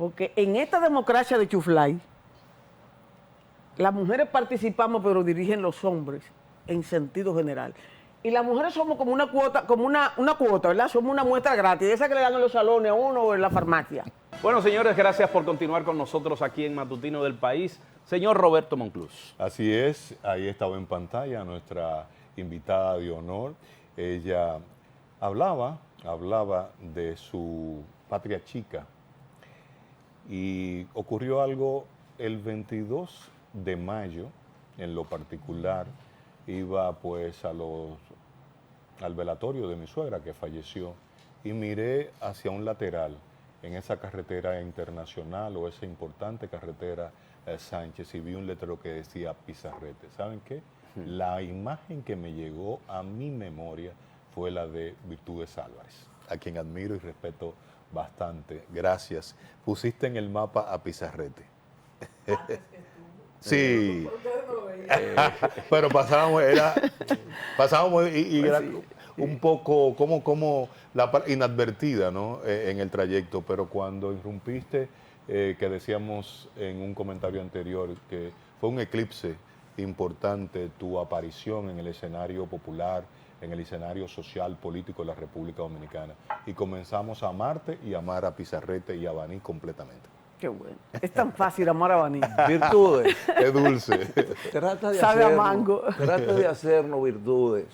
Porque en esta democracia de Chuflay, las mujeres participamos, pero dirigen los hombres en sentido general. Y las mujeres somos como una cuota, ¿verdad? Somos una muestra gratis, esa que le dan en los salones a uno o en la farmacia. Bueno, señores, gracias por continuar con nosotros aquí en Matutino del País. Señor Roberto Monclús. Así es, ahí estaba en pantalla nuestra invitada de honor. Ella hablaba de su patria chica y ocurrió algo el 22 de mayo, en lo particular, iba pues al velatorio de mi suegra que falleció y miré hacia un lateral en esa carretera internacional o esa importante carretera Sánchez y vi un letrero que decía Pizarrete. ¿Saben qué? La imagen que me llegó a mi memoria fue la de Virtudes Álvarez, a quien admiro y respeto bastante. Gracias. Pusiste en el mapa a Pizarrete. Sí. Pero pasábamos y era un poco como inadvertida, ¿no? En el trayecto, pero cuando irrumpiste, que decíamos en un comentario anterior, que fue un eclipse importante tu aparición en el escenario popular, en el escenario social, político de la República Dominicana. Y comenzamos a amarte y amar a Pizarrete y a Baní completamente. Qué bueno. Es tan fácil amar a Baní. Virtudes. Es dulce. Sabe a mango. Trata de hacernos, Virtudes,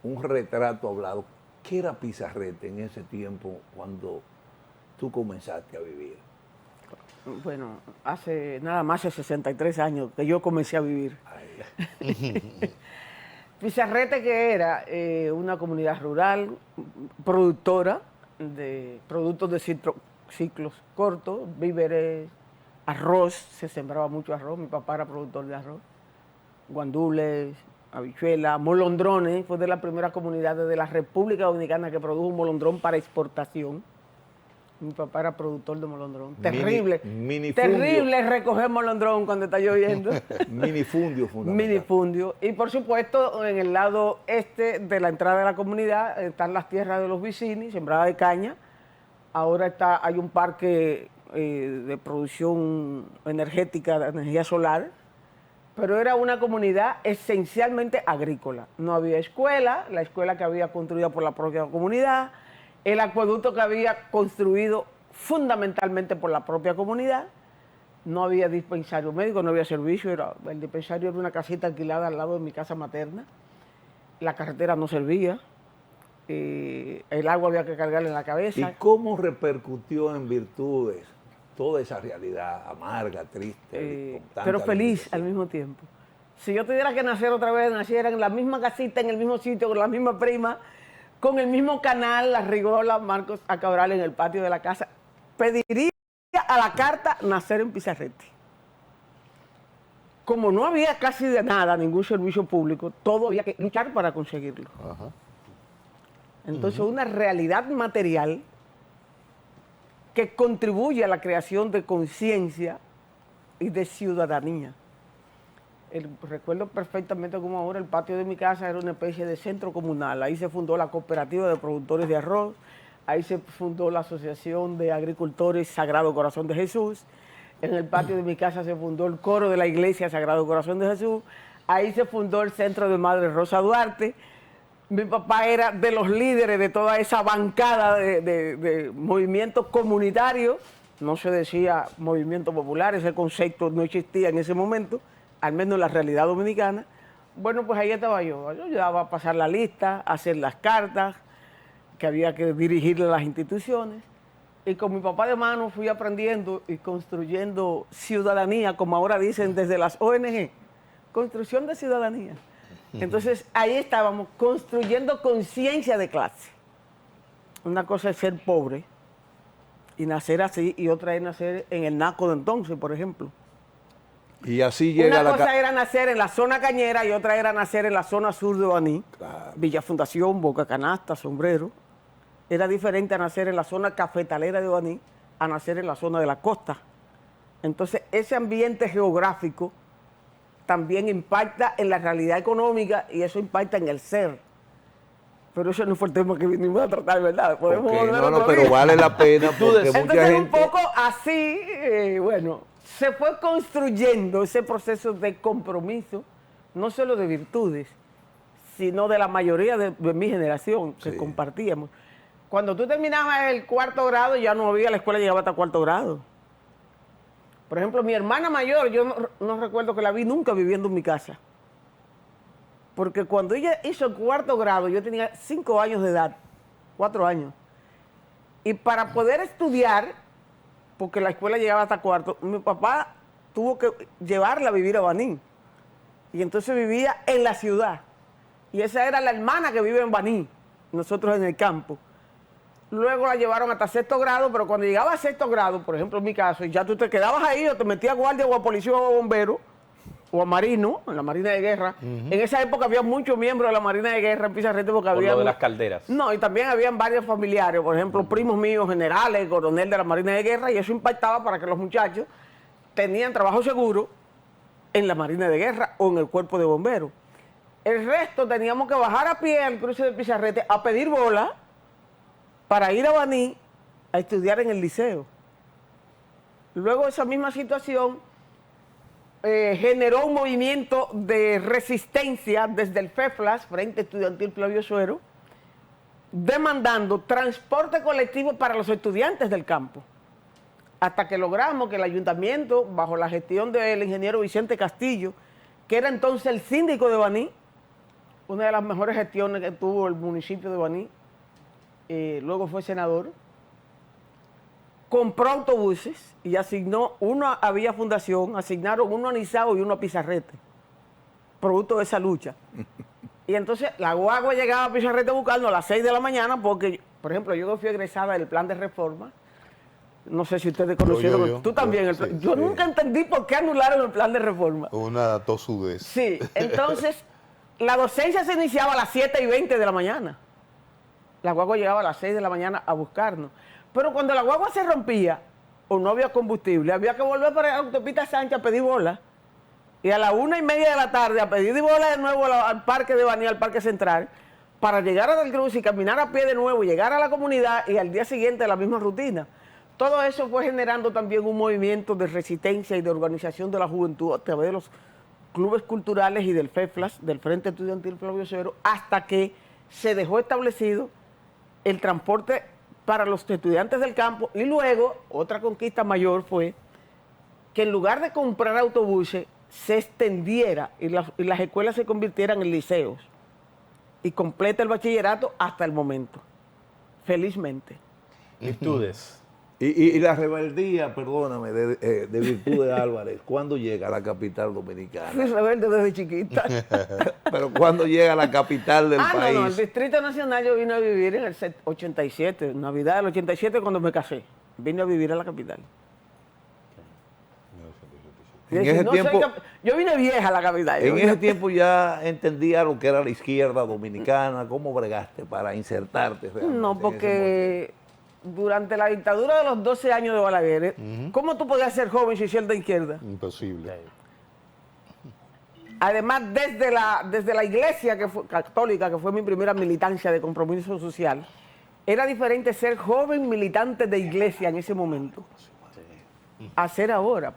un retrato hablado. ¿Qué era Pizarrete en ese tiempo cuando tú comenzaste a vivir? Bueno, hace nada más de 63 años que yo comencé a vivir. Pizarrete, que era una comunidad rural, productora de productos de ciclos cortos, víveres, arroz, se sembraba mucho arroz, mi papá era productor de arroz, guandules, habichuelas, molondrones, fue de las primeras comunidades de la República Dominicana que produjo un molondrón para exportación. Mi papá era productor de molondrón. Terrible. Terrible recoger molondrón cuando está lloviendo. Minifundio, fundamental. Minifundio. Y por supuesto, en el lado este de la entrada de la comunidad están las tierras de los Vicini, sembrada de caña. Ahora hay un parque de producción energética, de energía solar, pero era una comunidad esencialmente agrícola. No había escuela, la escuela que había construida por la propia comunidad, el acueducto que había construido fundamentalmente por la propia comunidad, no había dispensario médico, no había servicio, el dispensario era una casita alquilada al lado de mi casa materna, la carretera no servía, el agua había que cargarle en la cabeza. ¿Y cómo repercutió en Virtudes toda esa realidad amarga, triste? Pero feliz al mismo tiempo? Si yo tuviera que nacer otra vez, naciera en la misma casita, en el mismo sitio, con la misma prima, con el mismo canal, la Rigola, Marcos a Cabral en el patio de la casa, pediría a la carta nacer en Pizarrete. Como no había casi de nada, ningún servicio público, todo había que luchar para conseguirlo. Ajá. Entonces, una realidad material que contribuye a la creación de conciencia y de ciudadanía. Recuerdo perfectamente como ahora el patio de mi casa era una especie de centro comunal. Ahí se fundó la cooperativa de productores de arroz, ahí se fundó la Asociación de Agricultores Sagrado Corazón de Jesús, en el patio de mi casa se fundó el coro de la iglesia Sagrado Corazón de Jesús, ahí se fundó el Centro de Madre Rosa Duarte. Mi papá era de los líderes de toda esa bancada de movimientos comunitarios, no se decía movimiento popular, ese concepto no existía en ese momento, al menos en la realidad dominicana. Bueno, pues ahí estaba yo ayudaba a pasar la lista, a hacer las cartas, que había que dirigirle a las instituciones, y con mi papá de mano fui aprendiendo y construyendo ciudadanía, como ahora dicen desde las ONG, construcción de ciudadanía. Entonces, ahí estábamos construyendo conciencia de clase. Una cosa es ser pobre y nacer así, y otra es nacer en el Naco de entonces, por ejemplo. Y así llega Una cosa era nacer en la zona cañera y otra era nacer en la zona sur de Baní, Claro. Villa Fundación, Boca Canasta, Sombrero. Era diferente a nacer en la zona cafetalera de Baní a nacer en la zona de la costa. Entonces, ese ambiente geográfico también impacta en la realidad económica y eso impacta en el ser. Pero ese no fue el tema que vinimos a tratar, ¿verdad? Podemos Ok, volver no, otro pero día. vale la pena porque Entonces mucha gente... un poco así, bueno, se fue construyendo ese proceso de compromiso, no solo de virtudes, sino de la mayoría de mi generación que Sí. compartíamos. Cuando tú terminabas el cuarto grado, ya no había, la escuela llegaba hasta cuarto grado. Por ejemplo, mi hermana mayor, yo no recuerdo que la vi nunca viviendo en mi casa. Porque cuando ella hizo el cuarto grado, yo tenía 5 años de edad, 4 años. Y para poder estudiar, porque la escuela llegaba hasta cuarto, mi papá tuvo que llevarla a vivir a Baní. Y entonces vivía en la ciudad. Y esa era la hermana que vive en Baní, nosotros en el campo. Luego la llevaron hasta sexto grado, pero cuando llegaba a sexto grado, por ejemplo en mi caso, ya tú te quedabas ahí o te metías a guardia o a policía o a bombero o a marino, en la Marina de Guerra. En esa época había muchos miembros de la Marina de Guerra en Pizarrete porque Por había... lo de las calderas. No, y también habían varios familiares, por ejemplo, primos míos, generales, coronel de la Marina de Guerra, y eso impactaba para que los muchachos tenían trabajo seguro en la Marina de Guerra o en el cuerpo de bomberos. El resto teníamos que bajar a pie al cruce de Pizarrete a pedir bola para ir a Baní a estudiar en el liceo. Luego esa misma situación generó un movimiento de resistencia desde el FEFLAS, Frente Estudiantil Flavio Suero, demandando transporte colectivo para los estudiantes del campo. Hasta que logramos que el ayuntamiento, bajo la gestión del ingeniero Vicente Castillo, que era entonces el síndico de Baní, una de las mejores gestiones que tuvo el municipio de Baní, luego fue senador, compró autobuses y asignó, uno a Villa Fundación, asignaron uno a Nizao y uno a Pizarrete, producto de esa lucha. Y entonces la guagua llegaba a Pizarrete buscando a las 6 de la mañana porque, por ejemplo, yo fui egresada del plan de reforma. No sé si ustedes conocieron. Yo. Tú también. Sí, Yo sí. nunca entendí por qué anularon el plan de reforma. Una tosudez. Sí, entonces la docencia se iniciaba a las 7:20 de la mañana. La guagua llegaba a las 6 de la mañana a buscarnos. Pero cuando la guagua se rompía o no había combustible, había que volver para la autopista Sánchez a pedir bola. Y a las 1:30 de la tarde a pedir bola de nuevo al parque de Baní, al parque central, para llegar a Del Cruz y caminar a pie de nuevo, llegar a la comunidad y al día siguiente la misma rutina. Todo eso fue generando también un movimiento de resistencia y de organización de la juventud a través de los clubes culturales y del FEFLAS, del Frente Estudiantil Flavio Suero, hasta que se dejó establecido el transporte para los estudiantes del campo. Y luego, otra conquista mayor fue que en lugar de comprar autobuses, se extendiera y las escuelas se convirtieran en liceos. Y completa el bachillerato hasta el momento, felizmente. Virtudes. Y la rebeldía, perdóname, de Virtudes Álvarez, ¿cuándo llega a la capital Fui dominicana? rebelde desde chiquita. Pero ¿cuándo llega a la capital del país? No, el Distrito Nacional yo vine a vivir en el 87, Navidad del 87 cuando me casé. Vine a vivir a la capital. En Es decir, ese tiempo- yo vine vieja a la capital. En ese tiempo ya entendía lo que era la izquierda dominicana. ¿Cómo bregaste para insertarte realmente No, en ese porque durante la dictadura de los 12 años de Balaguer, ¿cómo tú podías ser joven si eres de izquierda? Imposible. Además, desde la iglesia católica, que fue mi primera militancia de compromiso social, era diferente ser joven militante de iglesia en ese momento a ser ahora,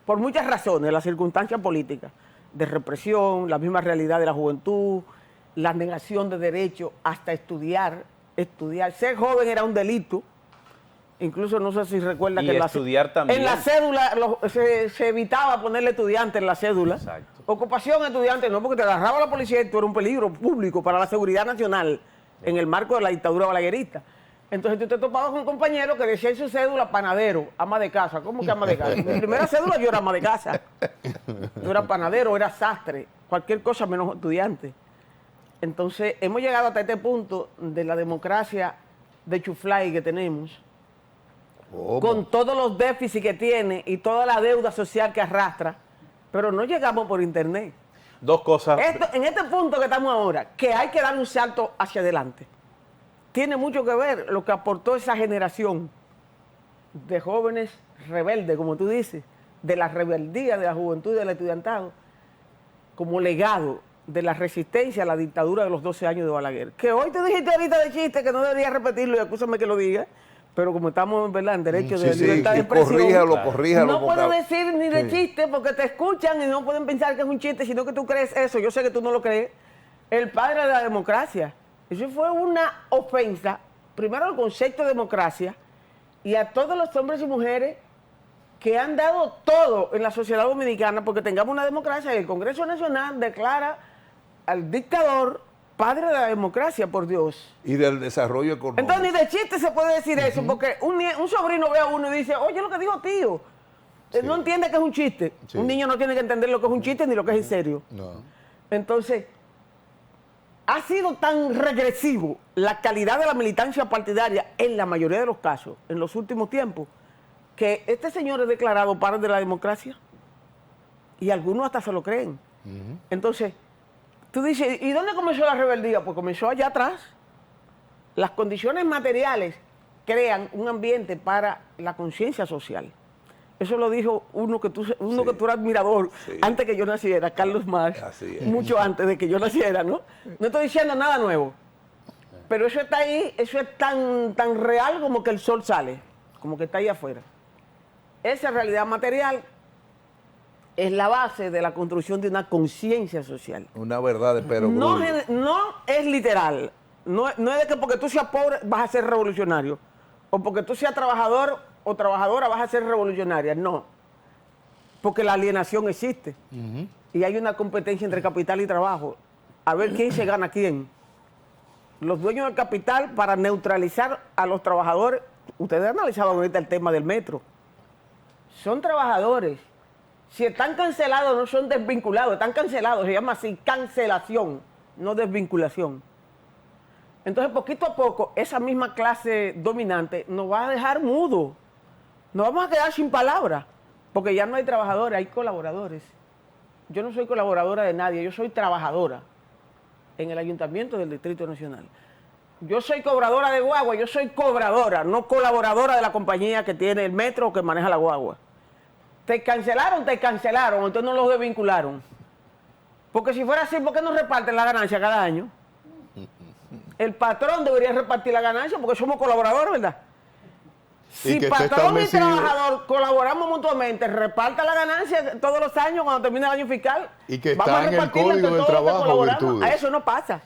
por muchas razones, las circunstancias políticas, de represión, la misma realidad de la juventud, la negación de derechos, hasta estudiar. Ser joven era un delito. Incluso no sé si recuerda Y que estudiar también. en la cédula se evitaba ponerle estudiante en la cédula. Exacto. Ocupación estudiante, no, porque te agarraba la policía y tú eras un peligro público para la seguridad nacional en el marco de la dictadura balaguerista. Entonces tú te topabas con un compañero que decía en su cédula panadero, ama de casa. ¿Cómo que ama de casa? Mi primera cédula yo era ama de casa. Yo era panadero, era sastre, cualquier cosa menos estudiante. Entonces hemos llegado hasta este punto de la democracia de chuflay que tenemos, ¿Cómo? con todos los déficits que tiene y toda la deuda social que arrastra, pero no llegamos por internet. Dos cosas. En este punto que estamos ahora, que hay que dar un salto hacia adelante, tiene mucho que ver lo que aportó esa generación de jóvenes rebeldes, como tú dices, de la rebeldía de la juventud y del estudiantado, como legado de la resistencia a la dictadura de los 12 años de Balaguer. Que hoy te dijiste ahorita de chiste, que no debería repetirlo, y acúsame que lo diga, pero como estamos, ¿verdad?, en derecho de libertad de expresión, corríjalo. no puedo decir ni de chiste porque te escuchan y no pueden pensar que es un chiste, sino que tú crees eso. Yo sé que tú no lo crees. El padre de la democracia. Eso fue una ofensa, primero al concepto de democracia y a todos los hombres y mujeres que han dado todo en la sociedad dominicana porque tengamos una democracia, y el Congreso Nacional declara al dictador padre de la democracia, por Dios. Y del desarrollo económico. Entonces ni de chiste se puede decir eso, porque un sobrino ve a uno y dice, oye, lo que dijo tío. Él no entiende que es un chiste. Sí. Un niño no tiene que entender lo que es un chiste ni lo que es en serio. No. Entonces, ha sido tan regresivo la calidad de la militancia partidaria en la mayoría de los casos, en los últimos tiempos, que este señor es declarado padre de la democracia y algunos hasta se lo creen. Entonces, tú dices, ¿y dónde comenzó la rebeldía? Pues comenzó allá atrás. Las condiciones materiales crean un ambiente para la conciencia social. Eso lo dijo uno que tú eras admirador antes que yo naciera, Carlos Marx, mucho antes de que yo naciera, ¿no? No estoy diciendo nada nuevo, pero eso está ahí, eso es tan real como que el sol sale, como que está ahí afuera. Esa realidad material es la base de la construcción de una conciencia social. Una verdad de Pedro No, Grullo. no es literal, no es de que porque tú seas pobre vas a ser revolucionario, o porque tú seas trabajador o trabajadora vas a ser revolucionaria, no. Porque la alienación existe. Y hay una competencia entre capital y trabajo. A ver quién se gana a quién. Los dueños del capital, para neutralizar a los trabajadores, ustedes analizaban ahorita el tema del metro. Son trabajadores. Si están cancelados, no son desvinculados, están cancelados, se llama así cancelación, no desvinculación. Entonces, poquito a poco, esa misma clase dominante nos va a dejar mudos. Nos vamos a quedar sin palabras, porque ya no hay trabajadores, hay colaboradores. Yo no soy colaboradora de nadie, yo soy trabajadora en el Ayuntamiento del Distrito Nacional. Yo soy cobradora de guagua, yo soy cobradora, no colaboradora de la compañía que tiene el metro o que maneja la guagua. Te cancelaron, entonces no los desvincularon. Porque si fuera así, ¿por qué no reparten la ganancia cada año? El patrón debería repartir la ganancia porque somos colaboradores, ¿verdad? Si patrón y trabajador colaboramos mutuamente, reparta la ganancia todos los años cuando termine el año fiscal. Y que vamos está a en el repartirla entre Código del todos los que Trabajo, colaboramos. Virtudes. A eso no pasa.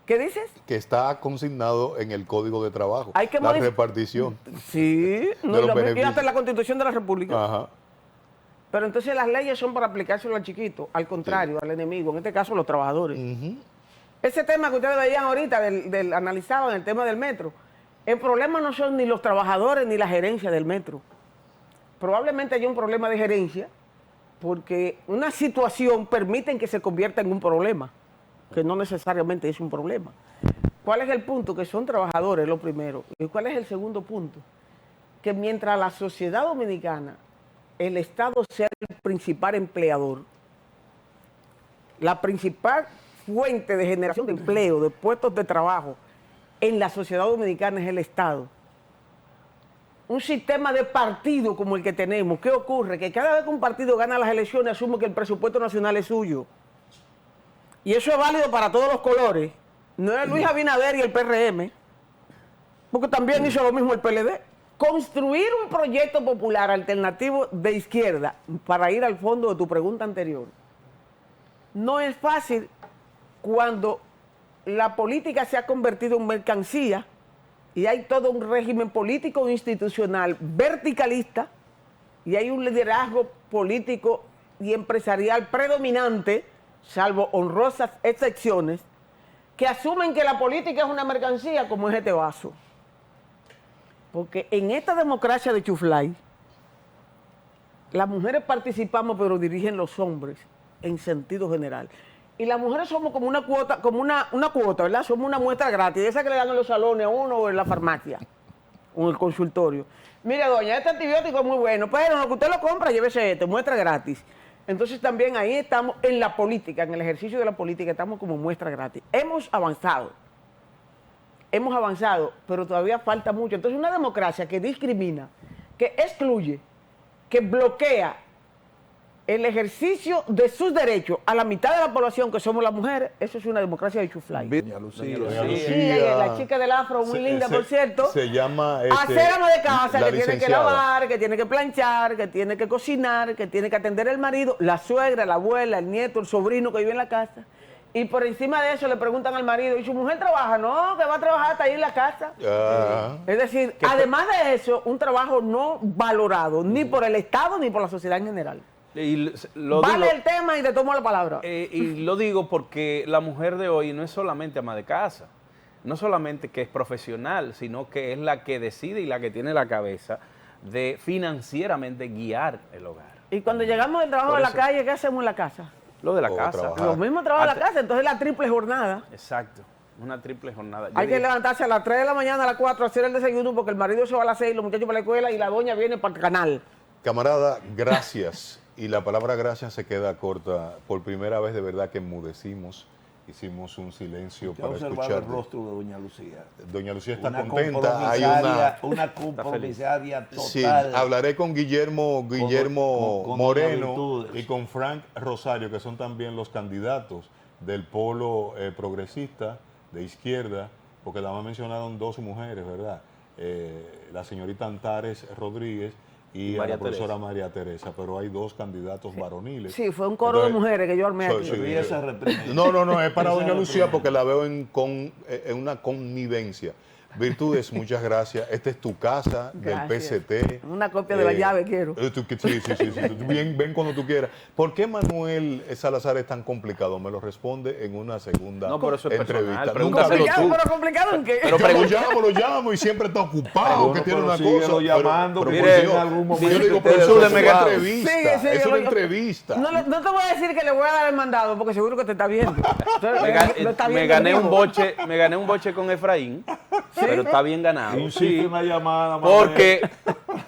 ¿Qué dices? Que está consignado en el Código de Trabajo. Hay que la repartición. Sí, no, los beneficios. fíjate la Constitución de la República. Ajá. Pero entonces las leyes son para aplicárselo al chiquito, al contrario, al enemigo, en este caso los trabajadores. Ese tema que ustedes veían ahorita, analizaban el tema del metro, el problema no son ni los trabajadores ni la gerencia del metro. Probablemente haya un problema de gerencia porque una situación permite que se convierta en un problema, que no necesariamente es un problema. ¿Cuál es el punto? Que son trabajadores, lo primero. ¿Y cuál es el segundo punto? Que mientras la sociedad dominicana, el Estado sea el principal empleador, la principal fuente de generación de empleo, de puestos de trabajo en la sociedad dominicana es el Estado. Un sistema de partido como el que tenemos, ¿qué ocurre? Que cada vez que un partido gana las elecciones asume que el presupuesto nacional es suyo. Y eso es válido para todos los colores. No es Luis Abinader y el PRM, porque también hizo lo mismo el PLD. Construir un proyecto popular alternativo de izquierda, para ir al fondo de tu pregunta anterior, no es fácil cuando la política se ha convertido en mercancía y hay todo un régimen político e institucional verticalista y hay un liderazgo político y empresarial predominante, salvo honrosas excepciones, que asumen que la política es una mercancía como es este vaso. Porque en esta democracia de Chuflay, las mujeres participamos, pero dirigen los hombres en sentido general. Y las mujeres somos como una cuota, ¿verdad? Somos una muestra gratis, esa que le dan en los salones a uno o en la farmacia, o en el consultorio. Mire, doña, este antibiótico es muy bueno, pero lo que usted lo compra, llévese este, muestra gratis. Entonces también ahí estamos en la política, en el ejercicio de la política, estamos como muestra gratis. Hemos avanzado, pero todavía falta mucho. Entonces una democracia que discrimina, que excluye, que bloquea el ejercicio de sus derechos a la mitad de la población, que somos las mujeres, eso es una democracia de chuflay. Doña Lucía. Doña Sí, Lucía, la chica del afro, muy linda, por cierto. Se llama... Hacer ama de casa, la que tiene que licenciada. lavar, que tiene que planchar, que tiene que cocinar, que tiene que atender al marido, la suegra, la abuela, el nieto, el sobrino que vive en la casa. Y por encima de eso le preguntan al marido, ¿y su mujer trabaja? No, que va a trabajar hasta ahí en la casa. Ah, Es decir, además de eso, un trabajo no valorado, ni por el Estado ni por la sociedad en general. Y lo Vale digo, el tema y te tomo la palabra. y lo digo porque la mujer de hoy no es solamente ama de casa, no solamente que es profesional, sino que es la que decide y la que tiene la cabeza de financieramente guiar el hogar. Y cuando llegamos del trabajo Por a la eso- calle, ¿qué hacemos en la casa? Lo de la O casa. trabajar. Los mismos trabajos en la Ante- casa, entonces la triple jornada. Exacto, una triple jornada. Yo Hay que digo- levantarse a las 3 de la mañana, a las 4, hacer el desayuno porque el marido se va a las 6, los muchachos para la escuela y la doña viene para el canal. camarada, gracias. Y la palabra gracias se queda corta. Por primera vez de verdad que enmudecimos. Hicimos un silencio Usted ha para observado escuchar. el rostro de Doña Lucía. Doña Lucía está Una contenta. Hay una compromisaria total. Sí, hablaré con Guillermo con Moreno Doña Virtudes. y con Frank Rosario, que son también los candidatos del polo progresista de izquierda, porque además mencionaron dos mujeres, ¿verdad? La señorita Antares Rodríguez y María la profesora Teresa. María Teresa, pero hay dos candidatos varoniles. Sí, fue un coro de mujeres que yo armé aquí. Y esa reprimienda. No, es para Esa doña Lucía reprimienda. porque la veo en una connivencia. Virtudes, muchas gracias. Esta es tu casa Gracias. del PCT. Una copia de la llave quiero. Sí. Ven cuando tú quieras. ¿Por qué Manuel Salazar es tan complicado? Me lo responde en una segunda No, pero eso es personal, entrevista. pregúntaselo Nunca tú. Pero complicado en qué. Pero lo llamo y siempre está ocupado, Bueno, que tiene pero una síguelo cosa. llamando, pero porque por en Dios, algún momento yo digo, ustedes pero son es una ocupados. entrevista. Sí, Es una yo- entrevista. No te voy a decir que le voy a dar el mandado porque seguro que te está viendo. Entonces, lo está Me viendo gané en un vivo. boche, me gané un boche con Efraín, pero está bien ganado. Insiste una llamada, Manuel.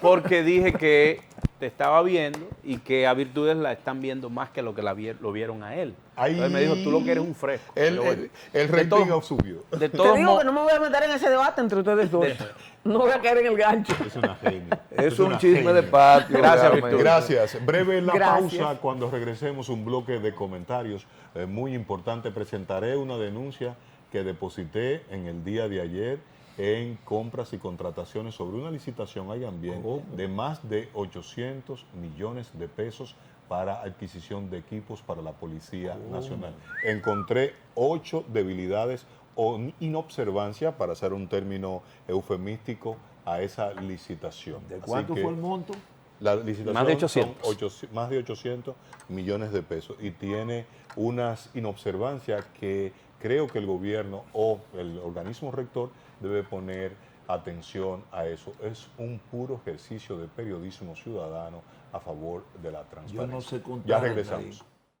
Porque dije que te estaba viendo y que a Virtudes la están viendo más que lo que lo vieron a él. Entonces me dijo, tú lo que eres un fresco. Pero bueno, El de rating todos- subió. De Te todos digo modos, que no me voy a meter en ese debate entre ustedes dos. No voy a caer en el gancho. Es una genia. Es una un chisme genia. de patio. Gracias, realmente. Virtud. Gracias. Breve la Gracias. pausa. Cuando regresemos, un bloque de comentarios muy importante. Presentaré una denuncia que deposité en el día de ayer en compras y contrataciones sobre una licitación, hagan bien, de más de 800 millones de pesos para adquisición de equipos para la Policía Nacional. Encontré 8 debilidades o inobservancia, para hacer un término eufemístico, a esa licitación. ¿De Así cuánto que fue el monto? la licitación Más de son 800. más de 800 millones de pesos y tiene unas inobservancias que creo que el gobierno o el organismo rector debe poner atención a eso. Es un puro ejercicio de periodismo ciudadano a favor de la transparencia. Yo no sé contar Ya en regresamos. ahí.